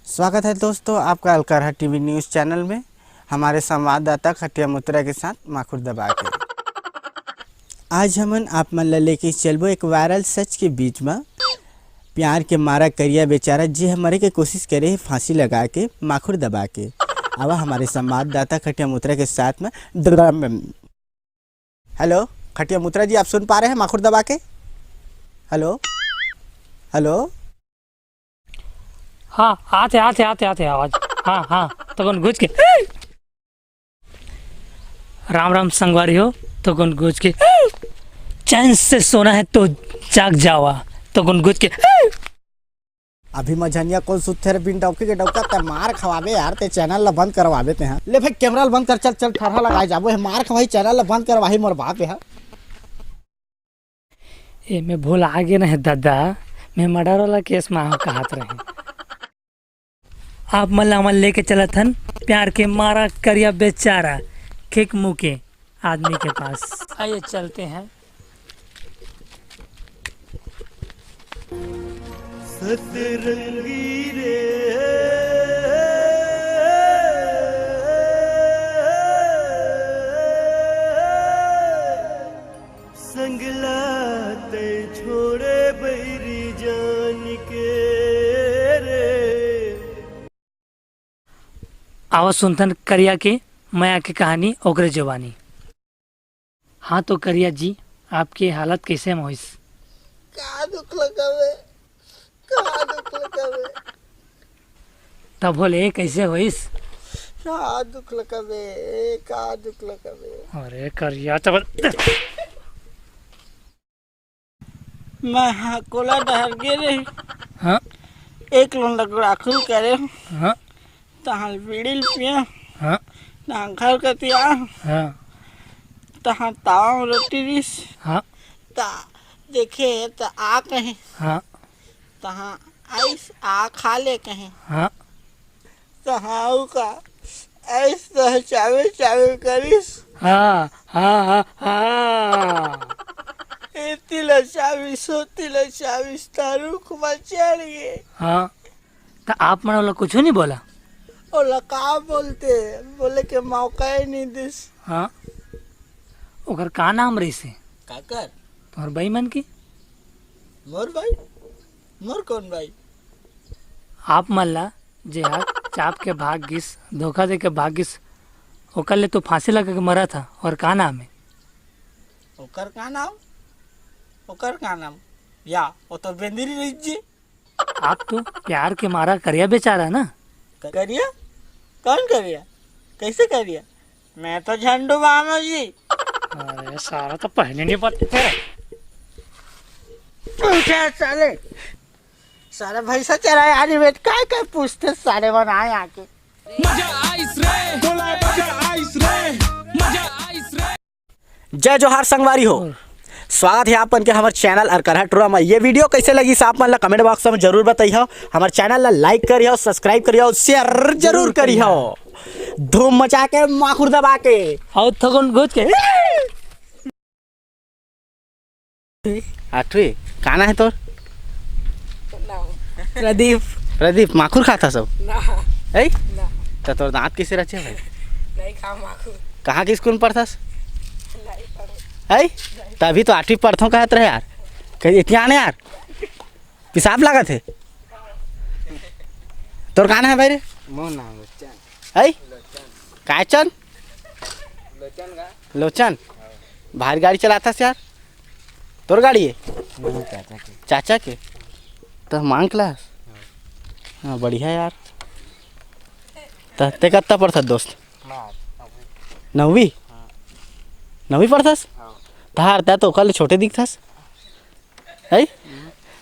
स्वागत है दोस्तों आपका अलकरहा टीवी न्यूज़ चैनल में। हमारे संवाददाता खटिया मुत्रा के साथ माखुर दबा के आज हमन आप मन ला लेके चलबो एक वायरल सच के बीच में। प्यार के मारा करिया बेचारा जी हमारे के कोशिश करे है फांसी लगा के माखुर दबा के। अब हमारे संवाददाता खटिया मुत्रा के साथ में हेलो खटिया मुत्रा जी, आप सुन पा रहे हैं माखुर दबा के? हेलो हेलो हाँ आते आवाज। हाँ तो कौन गुज के राम राम संगवारी हो तो कौन गुज के चैन से सोना है तो जाग जावा तो कौन गुज के अभी मझनिया कौन सुथेर बिन डौकी के डौका ते मार खवाबे यार। ते चैनल ला बंद करवाबे ते हैं। ले भाई कैमरा बंद कर, चल ठहरा लगाए जाबो है मार खवाई चैनल ला बंद करवाही मोर बाप है। ए मैं भूल आगे नहीं दादा, मैं मर्डर वाला केस में कहत रहे। आप मल्लामल लेके चला थन प्यार के मारा करिया बेचारा खिक मुँह के आदमी के पास। आइए चलते हैं। सतरंगी रे संगलाते छोड़े बैरी जान के रे। आवाज सुनथन करिया के माया की कहानी ओकरे जवानी। हाँ तो करिया जी, आपकी हालत कैसे मोहिस? का दुख लगावे, का दुख लगावे, तब बोले कैसे होइस? का दुख लगावे, का दुख लगावे। अरे करिया तब मैं हाँ कोला डहर गिरे। हाँ एक लोन लगड़ाखुल करे हाँ तहाँ बीड़ी पिया, हाँ तहाँ घर कतिया, हाँ तहाँ ताव रोटी रिस, हाँ ता देखे तो आ कहीं, हाँ तहाँ आइस आ खा ले कहीं, हाँ तहाँ का ऐस तो चावे चावे करिस, हाँ हाँ हाँ हाँ तिला चावीस तारू खुमा चढ़ गए। हाँ तो आप मन वाला कुछ नहीं बोला? ओला का बोलते, बोले के मौका ही नहीं दिस। हाँ ओकर का नाम रही से काकर तुम्हार भाई मन की? मोर भाई, मोर कौन भाई? आप मन ला जे हाथ चाप के भाग गिस, धोखा दे के भाग गिस, ओकर ले तो फांसी लगा के मरा था। और का नाम है? ओकर का नाम, ओकर का नाम या वो तो बेंदरी रही जी। आप तो प्यार के मारा करिया बेचारा ना। करिया? कौन करिया? कैसे करिया? मैं तो झंडू बानो जी। अरे सारा तो पहले नहीं पता थे। पूछे साले, सारे भैंसा चराए आज बेट काय पूछते सारे बनाए आके। मजा आइस रे, बोला मजा आइस रे, मजा आइस रे। जय जोहार संगवारी हो, स्वागत है आपन के हमारे चैनल अलकरहा टूरा में। ये वीडियो कैसे लगी आप मन ला कमेंट बॉक्स में जरूर बताइए। हमारे चैनल ला लाइक करिए, सब्सक्राइब करिए और शेयर जरूर करिए। धूम मचा के माखुर दबा के और थगन गुज के आठवी काना है तोर? प्रदीप। प्रदीप माखुर खाता सब है तो तोर दांत किसे रचे भाई? नहीं खा माखुर। कहाँ के स्कूल में पढ़थस है? तभी तो 8वीं पढ़थों कहत रहे यार। कहीं इतना आने यार पिसाब लागत है तोर काना है भाई रे? है काचन लोचन भारी गाड़ी चलाता यार? तोर गाड़ी है? चाचा के तो मांग क्लास। हाँ बढ़िया यार। ते कत्ता पढ़थस दोस्त? 9वीं? 9वीं पढ़थस? तार त्या तो कल छोटे दिखथस है?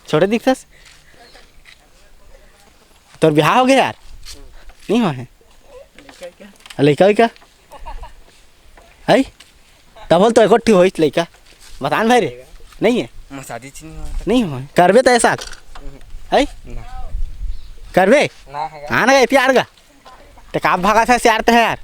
छोटे दिखथस। तोर ब्याह हो गया यार? नहीं हुआ है? लड़का क्या है? तब बोल तो एक हो लड़का बतान भाई रे? नहीं है शादी नहीं हुआ करबे तो ऐसा है? करबे आना गए प्यार का तो काप भागा था यार तो है यार।